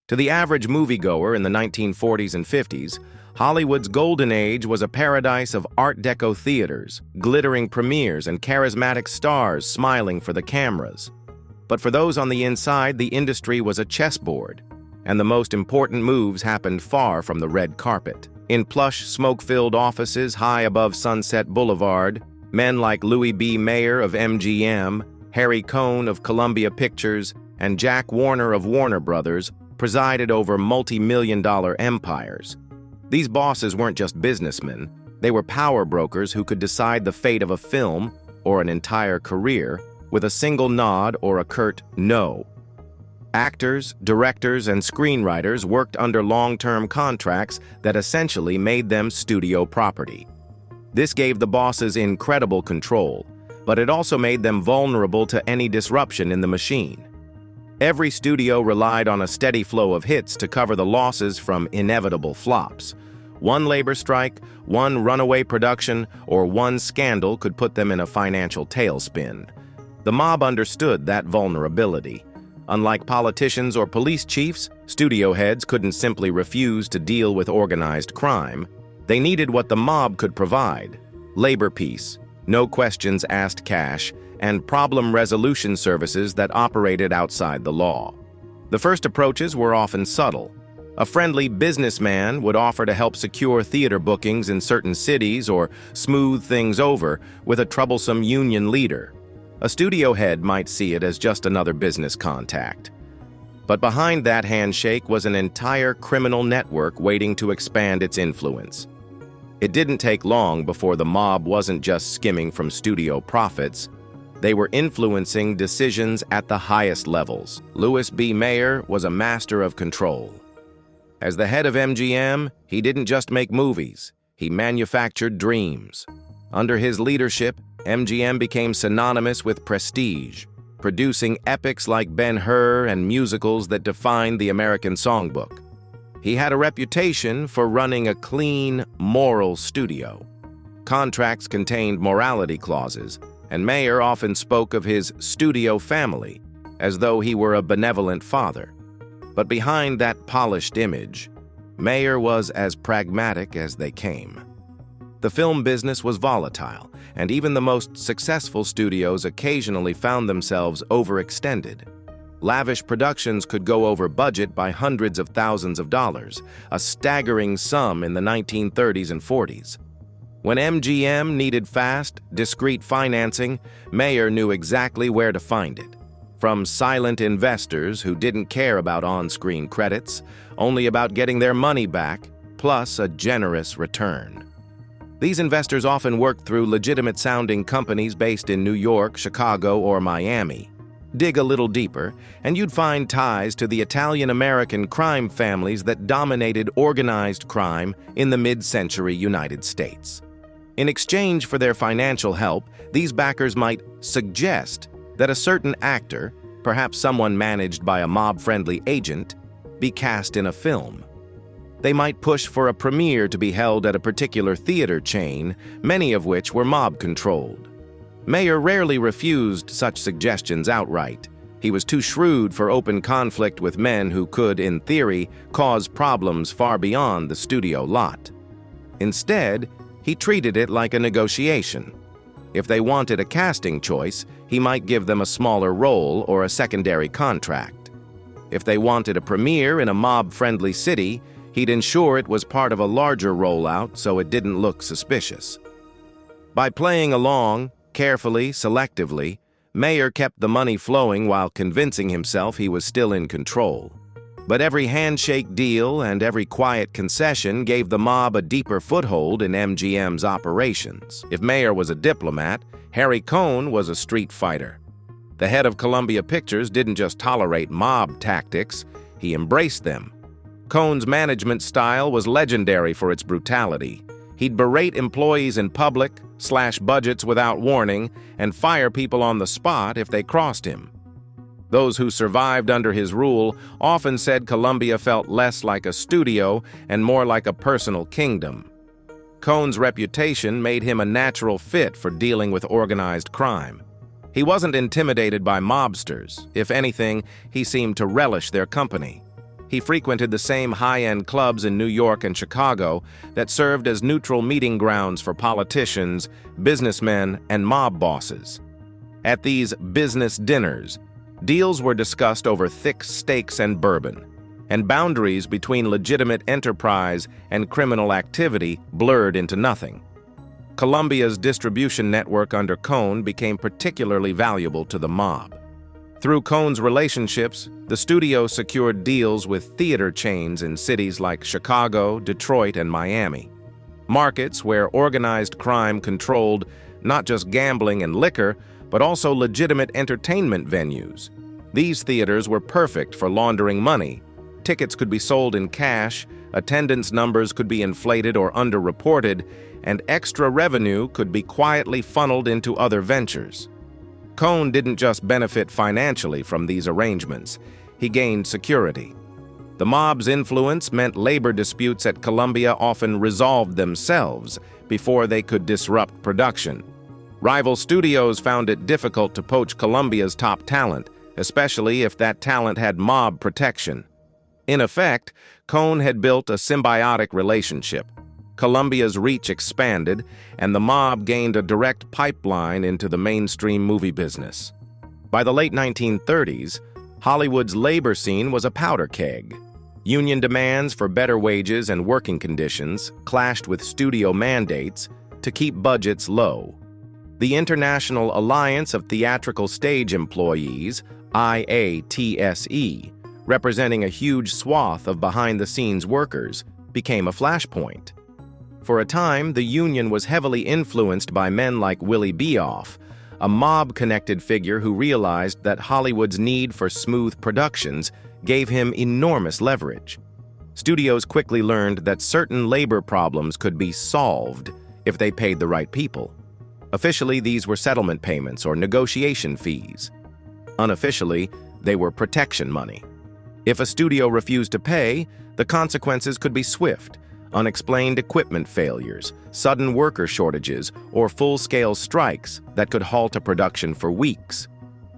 To the average moviegoer in the 1940s and 50s, Hollywood's golden age was a paradise of Art Deco theaters, glittering premieres, and charismatic stars smiling for the cameras. But for those on the inside, the industry was a chessboard, and the most important moves happened far from the red carpet. In plush, smoke-filled offices high above Sunset Boulevard, men like Louis B. Mayer of MGM, Harry Cohn of Columbia Pictures, and Jack Warner of Warner Brothers presided over multi-million-dollar empires. These bosses weren't just businessmen, they were power brokers who could decide the fate of a film or an entire career with a single nod or a curt no. Actors, directors, and screenwriters worked under long-term contracts that essentially made them studio property. This gave the bosses incredible control, but it also made them vulnerable to any disruption in the machine. Every studio relied on a steady flow of hits to cover the losses from inevitable flops. One labor strike, one runaway production, or one scandal could put them in a financial tailspin. The mob understood that vulnerability. Unlike politicians or police chiefs, studio heads couldn't simply refuse to deal with organized crime. They needed what the mob could provide: labor peace, no questions asked cash, and problem resolution services that operated outside the law. The first approaches were often subtle. A friendly businessman would offer to help secure theater bookings in certain cities or smooth things over with a troublesome union leader. A studio head might see it as just another business contact. But behind that handshake was an entire criminal network waiting to expand its influence. It didn't take long before the mob wasn't just skimming from studio profits. They were influencing decisions at the highest levels. Louis B. Mayer was a master of control. As the head of MGM, he didn't just make movies, he manufactured dreams. Under his leadership, MGM became synonymous with prestige, producing epics like Ben-Hur and musicals that defined the American songbook. He had a reputation for running a clean, moral studio. Contracts contained morality clauses, and Mayer often spoke of his studio family as though he were a benevolent father. But behind that polished image, Mayer was as pragmatic as they came. The film business was volatile, and even the most successful studios occasionally found themselves overextended. Lavish productions could go over budget by hundreds of thousands of dollars, a staggering sum in the 1930s and 40s. When MGM needed fast, discreet financing, Mayer knew exactly where to find it. From silent investors who didn't care about on-screen credits, only about getting their money back, plus a generous return. These investors often worked through legitimate-sounding companies based in New York, Chicago, or Miami. Dig a little deeper, and you'd find ties to the Italian-American crime families that dominated organized crime in the mid-century United States. In exchange for their financial help, these backers might suggest that a certain actor, perhaps someone managed by a mob-friendly agent, be cast in a film. They might push for a premiere to be held at a particular theater chain, many of which were mob-controlled. Mayer rarely refused such suggestions outright. He was too shrewd for open conflict with men who could, in theory, cause problems far beyond the studio lot. Instead, he treated it like a negotiation. If they wanted a casting choice, he might give them a smaller role or a secondary contract. If they wanted a premiere in a mob-friendly city, he'd ensure it was part of a larger rollout so it didn't look suspicious. By playing along, carefully, selectively, Mayer kept the money flowing while convincing himself he was still in control. But every handshake deal and every quiet concession gave the mob a deeper foothold in MGM's operations. If Mayer was a diplomat, Harry Cohn was a street fighter. The head of Columbia Pictures didn't just tolerate mob tactics, he embraced them. Cohn's management style was legendary for its brutality. He'd berate employees in public, slash budgets without warning, and fire people on the spot if they crossed him. Those who survived under his rule often said Columbia felt less like a studio and more like a personal kingdom. Cohn's reputation made him a natural fit for dealing with organized crime. He wasn't intimidated by mobsters. If anything, he seemed to relish their company. He frequented the same high-end clubs in New York and Chicago that served as neutral meeting grounds for politicians, businessmen, and mob bosses. At these business dinners, deals were discussed over thick steaks and bourbon, and boundaries between legitimate enterprise and criminal activity blurred into nothing. Columbia's distribution network under Cohn became particularly valuable to the mob. Through Cohn's relationships, the studio secured deals with theater chains in cities like Chicago, Detroit, and Miami. Markets where organized crime controlled not just gambling and liquor, but also legitimate entertainment venues. These theaters were perfect for laundering money. Tickets could be sold in cash, attendance numbers could be inflated or underreported, and extra revenue could be quietly funneled into other ventures. Cohn didn't just benefit financially from these arrangements, he gained security. The mob's influence meant labor disputes at Columbia often resolved themselves before they could disrupt production. Rival studios found it difficult to poach Columbia's top talent, especially if that talent had mob protection. In effect, Cohn had built a symbiotic relationship. Columbia's reach expanded, and the mob gained a direct pipeline into the mainstream movie business. By the late 1930s, Hollywood's labor scene was a powder keg. Union demands for better wages and working conditions clashed with studio mandates to keep budgets low. The International Alliance of Theatrical Stage Employees, IATSE, representing a huge swath of behind-the-scenes workers, became a flashpoint. For a time, the union was heavily influenced by men like Willie Beoff, a mob-connected figure who realized that Hollywood's need for smooth productions gave him enormous leverage. Studios quickly learned that certain labor problems could be solved if they paid the right people. Officially, these were settlement payments or negotiation fees. Unofficially, they were protection money. If a studio refused to pay, the consequences could be swift: unexplained equipment failures, sudden worker shortages, or full-scale strikes that could halt a production for weeks.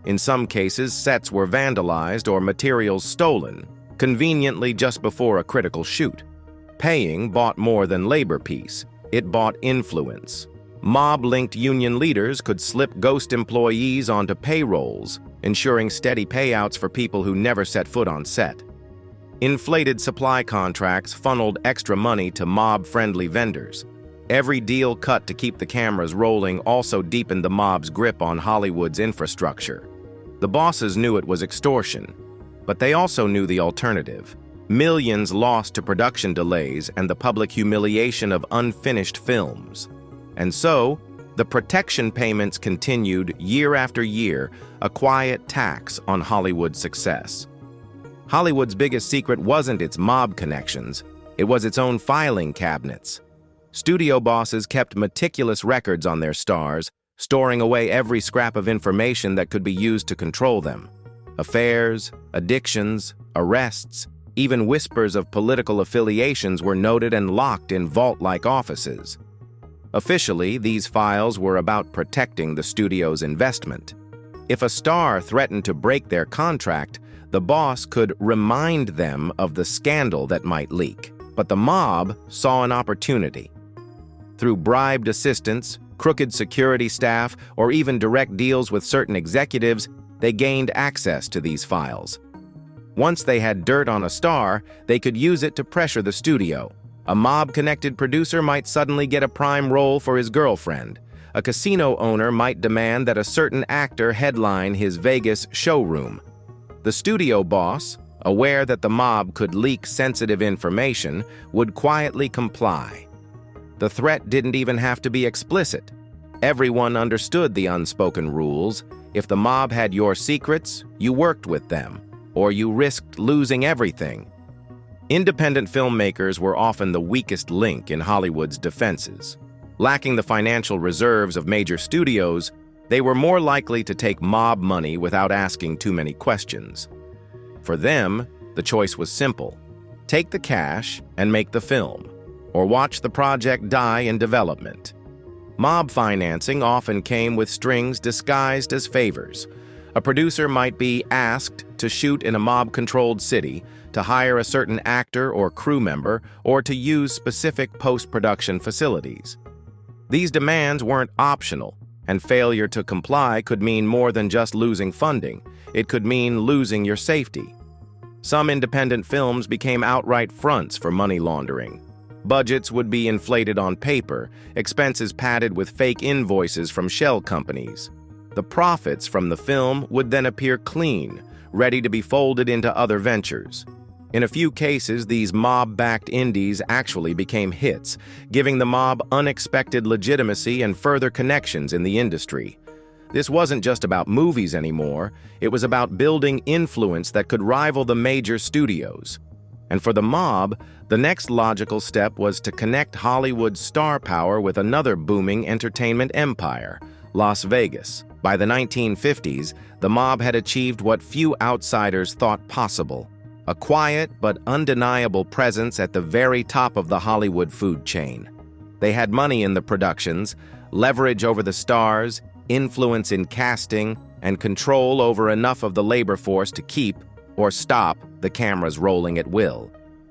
In some cases, sets were vandalized or materials stolen, conveniently just before a critical shoot. Paying bought more than labor peace. It bought influence. Mob-linked union leaders could slip ghost employees onto payrolls, ensuring steady payouts for people who never set foot on set. Inflated supply contracts funneled extra money to mob-friendly vendors. Every deal cut to keep the cameras rolling also deepened the mob's grip on Hollywood's infrastructure. The bosses knew it was extortion, but they also knew the alternative: millions lost to production delays and the public humiliation of unfinished films. And so, the protection payments continued year after year, a quiet tax on Hollywood's success. Hollywood's biggest secret wasn't its mob connections, it was its own filing cabinets. Studio bosses kept meticulous records on their stars, storing away every scrap of information that could be used to control them. Affairs, addictions, arrests, even whispers of political affiliations were noted and locked in vault-like offices. Officially, these files were about protecting the studio's investment. If a star threatened to break their contract, the boss could remind them of the scandal that might leak. But the mob saw an opportunity. Through bribed assistants, crooked security staff, or even direct deals with certain executives, they gained access to these files. Once they had dirt on a star, they could use it to pressure the studio. A mob-connected producer might suddenly get a prime role for his girlfriend. A casino owner might demand that a certain actor headline his Vegas showroom. The studio boss, aware that the mob could leak sensitive information, would quietly comply. The threat didn't even have to be explicit. Everyone understood the unspoken rules. If the mob had your secrets, you worked with them, or you risked losing everything. Independent filmmakers were often the weakest link in Hollywood's defenses. Lacking the financial reserves of major studios, they were more likely to take mob money without asking too many questions. For them, the choice was simple: take the cash and make the film, or watch the project die in development. Mob financing often came with strings disguised as favors. A producer might be asked to shoot in a mob-controlled city, to hire a certain actor or crew member, or to use specific post-production facilities. These demands weren't optional, and failure to comply could mean more than just losing funding. It could mean losing your safety. Some independent films became outright fronts for money laundering. Budgets would be inflated on paper, expenses padded with fake invoices from shell companies. The profits from the film would then appear clean, ready to be folded into other ventures. In a few cases, these mob-backed indies actually became hits, giving the mob unexpected legitimacy and further connections in the industry. This wasn't just about movies anymore, it was about building influence that could rival the major studios. And for the mob, the next logical step was to connect Hollywood's star power with another booming entertainment empire, Las Vegas. By the 1950s, the mob had achieved what few outsiders thought possible: a quiet but undeniable presence at the very top of the Hollywood food chain. They had money in the productions, leverage over the stars, influence in casting, and control over enough of the labor force to keep or stop the cameras rolling at will.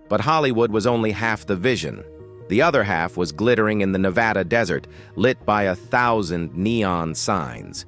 But Hollywood was only half the vision. The other half was glittering in the Nevada desert, lit by 1,000 neon signs.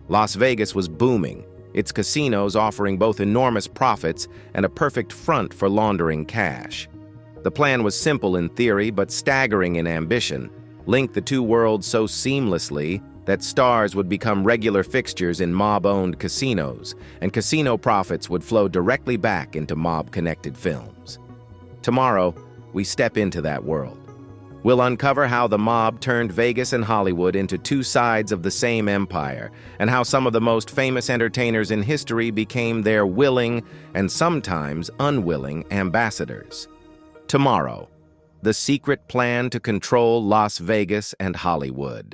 Las Vegas was booming, its casinos offering both enormous profits and a perfect front for laundering cash. The plan was simple in theory, but staggering in ambition: link the two worlds so seamlessly that stars would become regular fixtures in mob-owned casinos, and casino profits would flow directly back into mob-connected films. Tomorrow, we step into that world. We'll uncover how the mob turned Vegas and Hollywood into two sides of the same empire, and how some of the most famous entertainers in history became their willing and sometimes unwilling ambassadors. Tomorrow, the secret plan to control Las Vegas and Hollywood.